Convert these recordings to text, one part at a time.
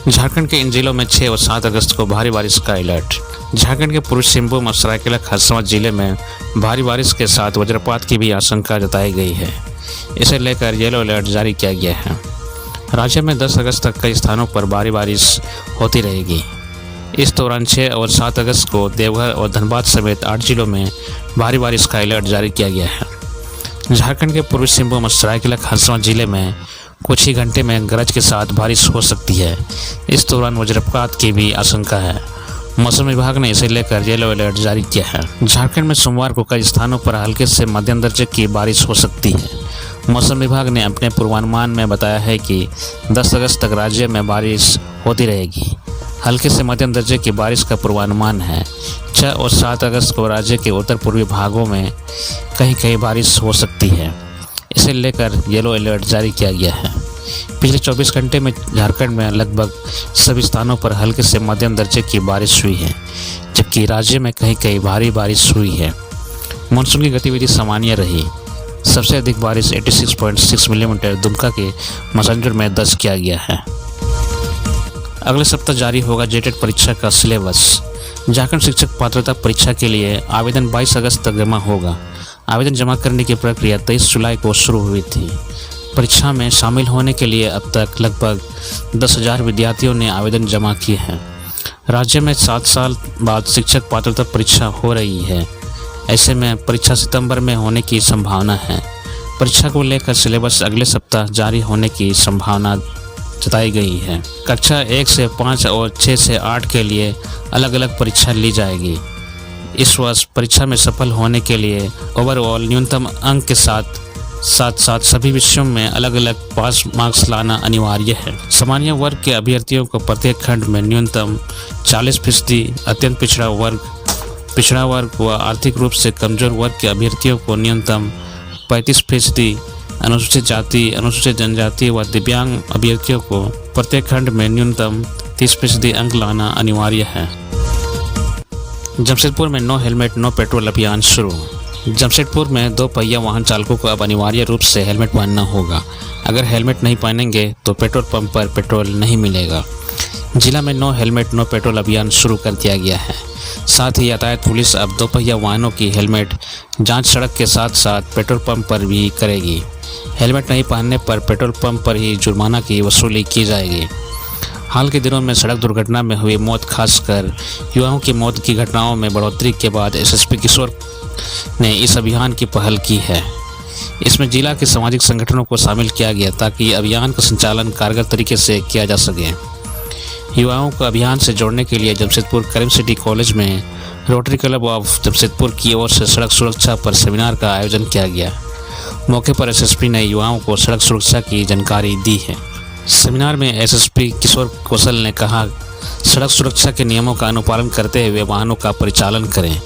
झारखंड के इन जिलों में 6 और 7 अगस्त को भारी बारिश का अलर्ट। झारखंड के पूर्वी सिंहभूम और सरायकेला खरसावां जिले में भारी बारिश के साथ वज्रपात की भी आशंका जताई गई है। इसे लेकर येलो अलर्ट जारी किया गया है। राज्य में 10 अगस्त तक कई स्थानों पर भारी बारिश होती रहेगी। इस दौरान 6 और 7 अगस्त को देवघर और धनबाद समेत 8 जिलों में भारी बारिश का अलर्ट जारी किया गया है। झारखंड के पूर्वी सिंहभूम और सरायकेला खरसावां जिले में कुछ ही घंटे में गरज के साथ बारिश हो सकती है। इस दौरान वज्रपात की भी आशंका है। मौसम विभाग ने इसे लेकर येलो अलर्ट जारी किया है। झारखंड में सोमवार को कई स्थानों पर हल्के से मध्यम दर्जे की बारिश हो सकती है। मौसम विभाग ने अपने पूर्वानुमान में बताया है कि 10 अगस्त तक राज्य में बारिश होती रहेगी। हल्के से मध्यम दर्जे की बारिश का पूर्वानुमान है। 6 और 7 अगस्त को राज्य के उत्तर पूर्वी भागों में कहीं कहीं बारिश हो सकती है। इसे लेकर येलो अलर्ट जारी किया गया है। पिछले 24 घंटे में झारखंड में लगभग सभी स्थानों पर हल्के से मध्यम दर्जे की बारिश हुई है, जबकि राज्य में कहीं कहीं भारी बारिश हुई है। मानसून की गतिविधि सामान्य रही। सबसे अधिक बारिश 86.6 मिलीमीटर दुमका के मसंजर में दर्ज किया गया है। अगले सप्ताह जारी होगा जेटेट परीक्षा का सिलेबस। झारखंड शिक्षक पात्रता परीक्षा के लिए आवेदन 22 अगस्त तक जमा होगा। आवेदन जमा करने की प्रक्रिया 23 जुलाई को शुरू हुई थी। परीक्षा में शामिल होने के लिए अब तक लगभग 10,000 विद्यार्थियों ने आवेदन जमा किए हैं। राज्य में 7 साल बाद शिक्षक पात्रता परीक्षा हो रही है। ऐसे में परीक्षा सितंबर में होने की संभावना है। परीक्षा को लेकर सिलेबस अगले सप्ताह जारी होने की संभावना जताई गई है। कक्षा 1 से 5 और 6 से 8 के लिए अलग अलग परीक्षा ली जाएगी। इस वर्ष परीक्षा में सफल होने के लिए ओवरऑल न्यूनतम अंक के साथ साथ सभी विषयों में अलग अलग पास मार्क्स लाना अनिवार्य है। सामान्य वर्ग के अभ्यर्थियों को प्रत्येक खंड में न्यूनतम 40%, अत्यंत पिछड़ा वर्ग व आर्थिक रूप से कमजोर वर्ग के अभ्यर्थियों को न्यूनतम 35%, अनुसूचित जाति, अनुसूचित जनजाति व दिव्यांग अभ्यर्थियों को प्रत्येक खंड में न्यूनतम 30% अंक लाना अनिवार्य है। जमशेदपुर में नो हेलमेट नो पेट्रोल अभियान शुरू। जमशेदपुर में 2 पहिया वाहन चालकों को अब अनिवार्य रूप से हेलमेट पहनना होगा। अगर हेलमेट नहीं पहनेंगे तो पेट्रोल पंप पर पेट्रोल नहीं मिलेगा। जिला में नो हेलमेट नो पेट्रोल अभियान शुरू कर दिया गया है। साथ ही यातायात पुलिस अब 2 पहिया वाहनों की हेलमेट जांच सड़क के साथ साथ पेट्रोल पंप पर भी करेगी। हेलमेट नहीं पहनने पर पेट्रोल पंप पर ही जुर्माना की वसूली की जाएगी। हाल के दिनों में सड़क दुर्घटना में हुई मौत, खासकर युवाओं की मौत की घटनाओं में बढ़ोतरी के बाद एसएसपी किशोर ने इस अभियान की पहल की है। इसमें जिला के सामाजिक संगठनों को शामिल किया गया ताकि अभियान का संचालन कारगर तरीके से किया जा सके। युवाओं को अभियान से जोड़ने के लिए जमशेदपुर करीम सिटी कॉलेज में रोटरी क्लब ऑफ जमशेदपुर की ओर से सड़क सुरक्षा पर सेमिनार का आयोजन किया गया। मौके पर एसएसपी ने युवाओं को सड़क सुरक्षा की जानकारी दी है। सेमिनार में एसएसपी किशोर कौशल ने कहा, सड़क सुरक्षा के नियमों का अनुपालन करते हुए वाहनों का परिचालन करें।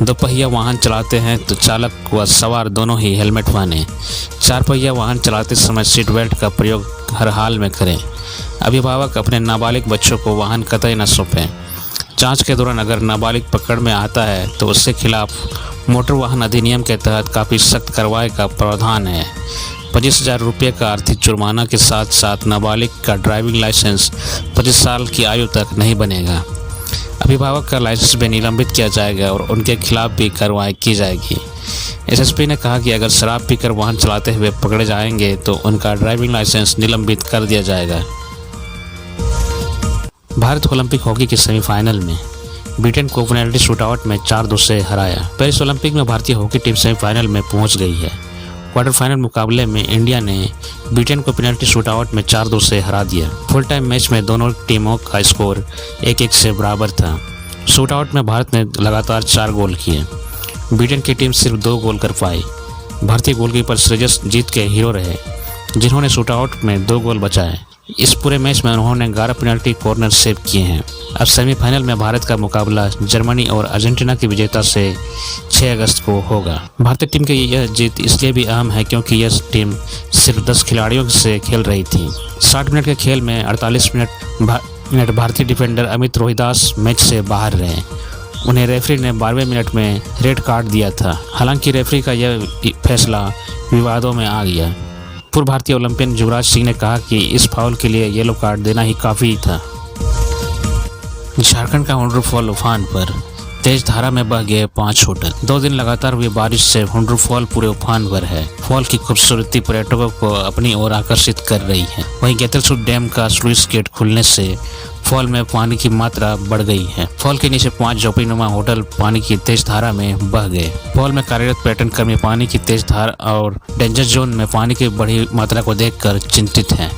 2 पहिया वाहन चलाते हैं तो चालक व सवार दोनों ही हेलमेट पहनें। 4 पहिया वाहन चलाते समय सीट बेल्ट का प्रयोग हर हाल में करें। अभिभावक अपने नाबालिग बच्चों को वाहन कतई न सौंपें। जांच के दौरान अगर नाबालिग पकड़ में आता है तो उसके खिलाफ मोटर वाहन अधिनियम के तहत काफ़ी सख्त कार्रवाई का प्रावधान है। 25,000 रुपये का आर्थिक जुर्माना के साथ साथ नाबालिग का ड्राइविंग लाइसेंस 25 साल की आयु तक नहीं बनेगा। अभिभावक का लाइसेंस भी निलंबित किया जाएगा और उनके खिलाफ भी कार्रवाई की जाएगी। एसएसपी ने कहा कि अगर शराब पीकर वाहन चलाते हुए पकड़े जाएंगे तो उनका ड्राइविंग लाइसेंस निलंबित कर दिया जाएगा। भारत ओलंपिक हॉकी के सेमीफाइनल में ब्रिटेन को पेनल्टी शूटआउट में 4-2 से हराया। पेरिस ओलंपिक में भारतीय हॉकी टीम सेमीफाइनल में पहुंच गई है। क्वार्टर फाइनल मुकाबले में इंडिया ने ब्रिटेन को पेनल्टी शूटआउट में 4-2 से हरा दिया। फुल टाइम मैच में दोनों टीमों का स्कोर 1-1 से बराबर था। शूटआउट में भारत ने लगातार 4 गोल किए। ब्रिटेन की टीम सिर्फ 2 गोल कर पाई। भारतीय गोलकीपर श्रेयस जीत के हीरो रहे, जिन्होंने शूटआउट में 2 गोल बचाए। इस पूरे मैच में उन्होंने 11 पेनल्टी कॉर्नर सेव किए हैं। अब सेमीफाइनल में भारत का मुकाबला जर्मनी और अर्जेंटीना की विजेता से 6 अगस्त को होगा। भारतीय टीम की यह जीत इसलिए भी अहम है क्योंकि यह टीम सिर्फ 10 खिलाड़ियों से खेल रही थी। 60 मिनट के खेल में 48 मिनट भारतीय डिफेंडर अमित रोहिदास मैच से बाहर रहे। उन्हें रेफरी ने 12वें मिनट में रेड कार्ड दिया था। हालांकि रेफरी का यह फैसला विवादों में आ गया। पूर्व भारतीय ओलंपियन युवराज सिंह ने कहा कि इस फाउल के लिए येलो कार्ड देना ही काफ़ी था। झारखंड का हुंड्रू फॉल उफान पर, तेज धारा में बह गए 5 होटल। 2 दिन लगातार हुई बारिश से हुंड्रू फॉल पूरे उफान पर है। फॉल की खूबसूरती पर्यटकों को अपनी ओर आकर्षित कर रही है। वहीं गेतलसूद डैम का स्लुइस गेट खुलने से फॉल में पानी की मात्रा बढ़ गई है। फॉल के नीचे 5 झोपड़ीनुमा होटल पानी की तेज धारा में बह गए। फॉल में कार्यरत पर्यटन कर्मी पानी की तेज धारा और डेंजर जोन में पानी की बढ़ी मात्रा को देखकर चिंतित हैं।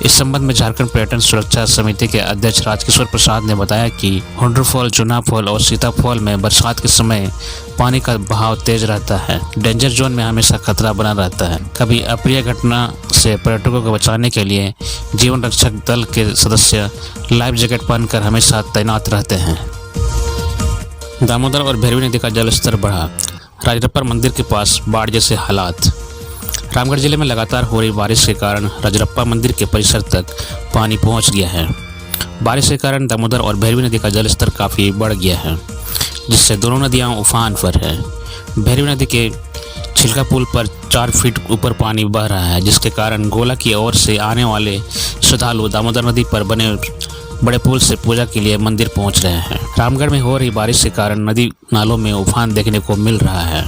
इस संबंध में झारखंड पर्यटन सुरक्षा समिति के अध्यक्ष राजकिशोर प्रसाद ने बताया कि हुंड्रू फॉल, जुना फॉल और सीता फॉल में बरसात के समय पानी का बहाव तेज रहता है। डेंजर जोन में हमेशा खतरा बना रहता है। कभी अप्रिय घटना से पर्यटकों को बचाने के लिए जीवन रक्षक दल के सदस्य लाइफ जैकेट पहनकर हमेशा तैनात रहते हैं। दामोदर और भैरवी नदी का जलस्तर बढ़ा, राजरप्पा मंदिर के पास बाढ़ जैसे हालात। रामगढ़ जिले में लगातार हो रही बारिश के कारण राजरप्पा मंदिर के परिसर तक पानी पहुंच गया है। बारिश के कारण दामोदर और भैरवी नदी का जलस्तर काफ़ी बढ़ गया है, जिससे दोनों नदियां उफान पर है। भैरवी नदी के छिलका पुल पर 4 फीट ऊपर पानी बह रहा है, जिसके कारण गोला की ओर से आने वाले श्रद्धालु दामोदर नदी पर बने बड़े पुल से पूजा के लिए मंदिर पहुंच रहे हैं। रामगढ़ में हो रही बारिश के कारण नदी नालों में उफान देखने को मिल रहा है,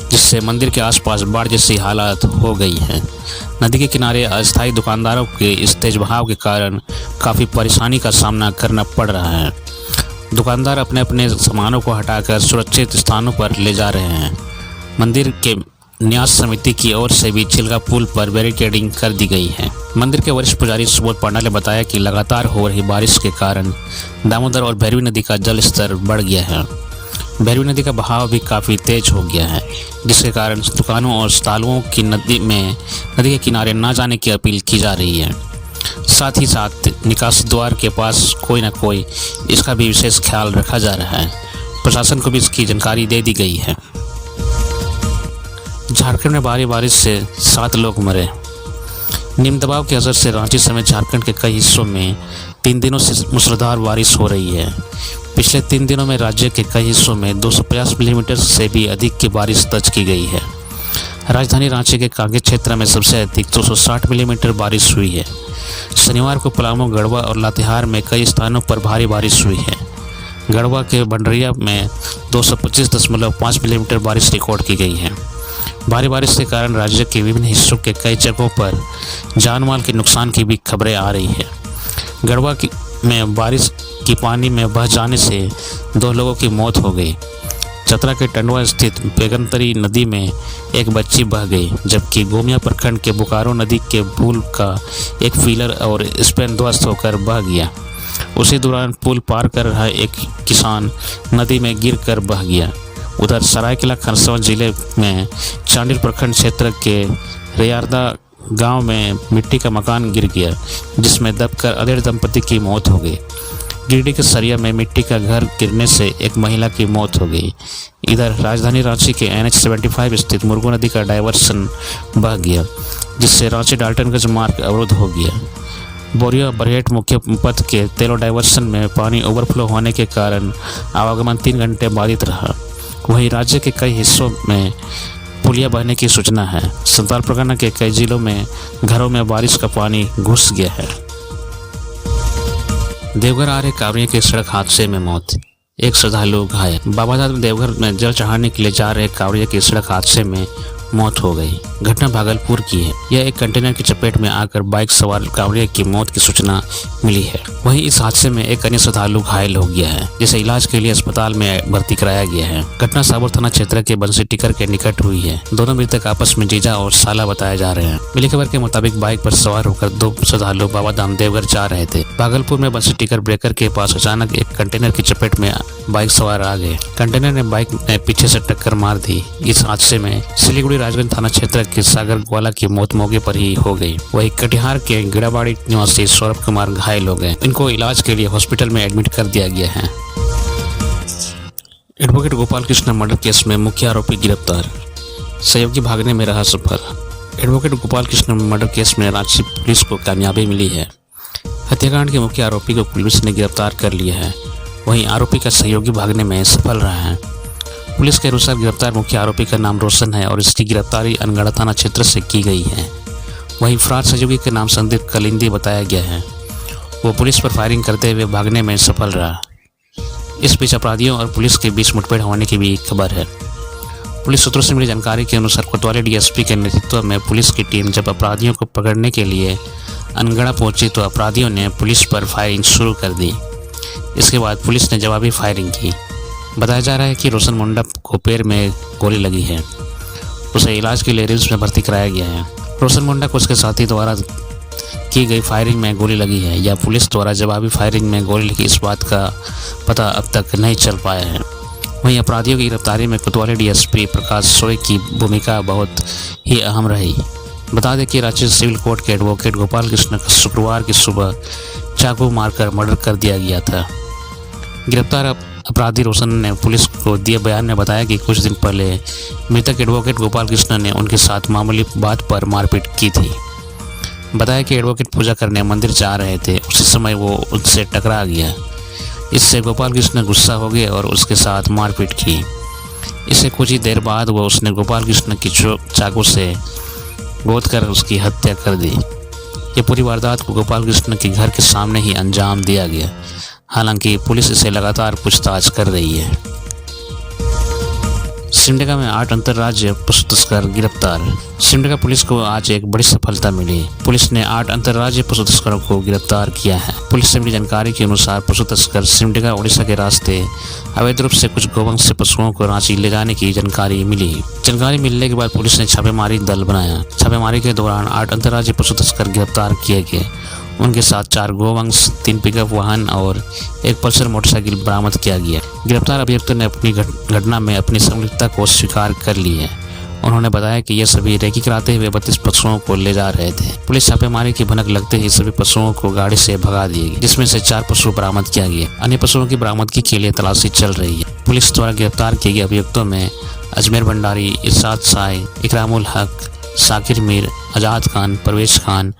जिससे मंदिर के आसपास बाढ़ जैसी हालात हो गई है। नदी के किनारे अस्थायी दुकानदारों के इस तेज बहाव के कारण काफ़ी परेशानी का सामना करना पड़ रहा है। दुकानदार अपने अपने सामानों को हटाकर सुरक्षित स्थानों पर ले जा रहे हैं। मंदिर के न्यास समिति की ओर से भी छिलका पुल पर बैरिकेडिंग कर दी गई है। मंदिर के वरिष्ठ पुजारी सुबोध पांडा ने बताया कि लगातार हो रही बारिश के कारण दामोदर और भैरवी नदी का जल स्तर बढ़ गया है। भैरवी नदी का बहाव भी काफ़ी तेज हो गया है, जिसके कारण दुकानों और श्रद्धालुओं की नदी के किनारे न जाने की अपील की जा रही है। साथ ही साथ निकासी द्वार के पास कोई न कोई इसका भी विशेष ख्याल रखा जा रहा है। प्रशासन को भी इसकी जानकारी दे दी गई है। झारखंड में भारी बारिश से 7 लोग मरे। निम्न दबाव के असर से रांची समेत झारखंड के कई हिस्सों में 3 दिनों से मूसलाधार बारिश हो रही है। पिछले 3 दिनों में राज्य के कई हिस्सों में 250 मिलीमीटर से भी अधिक की बारिश दर्ज की गई है। राजधानी रांची के कांकेर क्षेत्र में सबसे अधिक 260 मिलीमीटर बारिश हुई है। शनिवार को पलामू, गढ़वा और लातेहार में कई स्थानों पर भारी बारिश हुई है। गढ़वा के भंडरिया में 225.5 मिलीमीटर बारिश रिकॉर्ड की गई है। भारी बारिश के कारण राज्य के विभिन्न हिस्सों के कई जगहों पर जानमाल के नुकसान की भी खबरें आ रही है। गढ़वा में बारिश की पानी में बह जाने से 2 लोगों की मौत हो गई। चतरा के टंडवा स्थित बेगनतरी नदी में एक बच्ची बह गई, जबकि गोमिया प्रखंड के बोकारो नदी के पुल का एक फिलर और स्पैन ध्वस्त होकर बह गया। उसी दौरान पुल पार कर रहा एक किसान नदी में गिरकर बह गया। उधर सरायकेला खरसावां जिले में चांडिल प्रखंड क्षेत्र के रेयारदा गांव में मिट्टी का मकान गिर गया, जिसमें दबकर अधेड़ दंपति की मौत हो गई। गिरिडीह के सरिया में मिट्टी का घर गिरने से एक महिला की मौत हो गई। इधर राजधानी रांची के NH 75 स्थित मुरगू नदी का डायवर्सन बह गया, जिससे रांची डाल्टनगंज मार्ग अवरुद्ध हो गया। बोरिया बरहेट मुख्य पथ के तेलो डायवर्सन में पानी ओवरफ्लो होने के कारण आवागमन 3 घंटे बाधित रहा। वहीं राज्य के कई हिस्सों में पुलिया बहने की सूचना है। संताल परगना के कई जिलों में घरों में बारिश का पानी घुस गया है। देवघर आ रहे कांवड़िये के सड़क हादसे में मौत, एक श्रद्धालु घायल। बाबाधाम में देवघर में जल चढ़ाने के लिए जा रहे कांवड़िये के सड़क हादसे में मौत हो गई। घटना भागलपुर की है। यह एक कंटेनर की चपेट में आकर बाइक सवार कांवड़िये की मौत की सूचना मिली है। वहीं इस हादसे में एक अन्य श्रद्धालु घायल हो गया है, जिसे इलाज के लिए अस्पताल में भर्ती कराया गया है। घटना साबुर थाना क्षेत्र के बंसी टिकर के निकट हुई है। दोनों मृतक आपस में जीजा और साला बताए जा रहे हैं। मिली खबर के मुताबिक बाइक पर सवार होकर 2 श्रद्धालु बाबाधाम देवघर जा रहे थे। भागलपुर में बंसी टिकर ब्रेकर के पास अचानक एक कंटेनर की चपेट में बाइक सवार आ गए। कंटेनर ने बाइक में पीछे से टक्कर मार दी। इस हादसे में सिलीगुड़ी राजगंज थाना क्षेत्र के सागर ग्वाला की मौत मौके पर ही हो गई। वहीं कटिहार के गिड़ाबाड़ी निवासी सौरभ कुमार घायल हो गए। इनको इलाज के लिए हॉस्पिटल में एडमिट कर दिया गया है। Advocate Gopal Krishna murder case में मुख्य आरोपी गिरफ्तार, सहयोगी भागने में रहा सफल। Advocate Gopal Krishna murder case में रांची पुलिस को कामयाबी मिली है। हत्याकांड के मुख्य आरोपी को पुलिस ने गिरफ्तार कर लिया है। वहीं आरोपी का सहयोगी भागने में सफल रहा है। पुलिस के अनुसार गिरफ्तार मुख्य आरोपी का नाम रोशन है और इसकी गिरफ्तारी अनगढ़ थाना क्षेत्र से की गई है। वहीं फरार सहयोगी के नाम संदीप कलिंदी बताया गया है। वो पुलिस पर फायरिंग करते हुए भागने में सफल रहा। इस बीच अपराधियों और पुलिस के बीच मुठभेड़ होने की भी खबर है। पुलिस सूत्रों से मिली जानकारी के अनुसार कोतवाली डीएसपी के नेतृत्व में पुलिस की टीम जब अपराधियों को पकड़ने के लिए अनगढ़ा पहुंची तो अपराधियों ने पुलिस पर फायरिंग शुरू कर दी। इसके बाद पुलिस ने जवाबी फायरिंग की। बताया जा रहा है कि रोशन मुंडा को पैर में गोली लगी है। उसे इलाज के लिए रिम्स में भर्ती कराया गया है। रोशन मुंडा को उसके साथी द्वारा की गई फायरिंग में गोली लगी है या पुलिस द्वारा जवाबी फायरिंग में गोली लगी, इस बात का पता अब तक नहीं चल पाया है। वहीं अपराधियों की गिरफ्तारी में कोतवाली डीएसपी प्रकाश सोय की भूमिका बहुत ही अहम रही। बता दें कि रांची सिविल कोर्ट के एडवोकेट गोपाल कृष्ण का शुक्रवार की सुबह चाकू मारकर मर्डर कर दिया गया था। गिरफ्तार अपराधी रोशन ने पुलिस को दिए बयान में बताया कि कुछ दिन पहले मृतक एडवोकेट गोपाल कृष्ण ने उनके साथ मामूली बात पर मारपीट की थी। बताया कि एडवोकेट पूजा करने मंदिर जा रहे थे, उसी समय वो उनसे टकरा गया। इससे गोपाल कृष्ण गुस्सा हो गए और उसके साथ मारपीट की। इससे कुछ ही देर बाद उसने गोपाल कृष्ण की चाकू से गोद कर उसकी हत्या कर दी। ये पूरी वारदात को गोपाल कृष्ण के घर के सामने ही अंजाम दिया गया। हालांकि पुलिस इसे लगातार पूछताछ कर रही है। सिमडेगा में 8 अंतर्राज्यीय पशु तस्कर गिरफ्तार। सिमडेगा पुलिस को आज एक बड़ी सफलता मिली। पुलिस ने 8 अंतर्राज्यीय पशु तस्करों को गिरफ्तार किया है। पुलिस से मिली जानकारी के अनुसार पशु तस्कर सिमडेगा उड़ीसा के रास्ते अवैध रूप से कुछ गोवंश पशुओं को रांची ले जाने की जानकारी मिली। जानकारी मिलने के बाद पुलिस ने छापेमारी दल बनाया। छापेमारी के दौरान 8 अंतर्राज्यीय पशु तस्कर गिरफ्तार किए गए। उनके साथ 4 गोवंश, 3 पिकअप वाहन और 1 पल्सर मोटरसाइकिल बरामद किया गया। गिरफ्तार अभियुक्तों ने अपनी घटना में अपनी संलिप्तता को स्वीकार कर ली है। उन्होंने बताया कि ये सभी रेकी कराते हुए 32 पशुओं को ले जा रहे थे। पुलिस छापेमारी की भनक लगते ही सभी पशुओं को गाड़ी से भगा दिए गए, जिसमें से 4 पशु बरामद किया गया। अन्य पशुओं की बरामदगी के लिए तलाशी चल रही है। पुलिस द्वारा गिरफ्तार किए गए अभियुक्तों में अजमेर भंडारी, इरशाद साय, इकरामुल हक, साकिर मीर, आजाद खान, परवेज खान,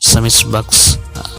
शमीश बख्श,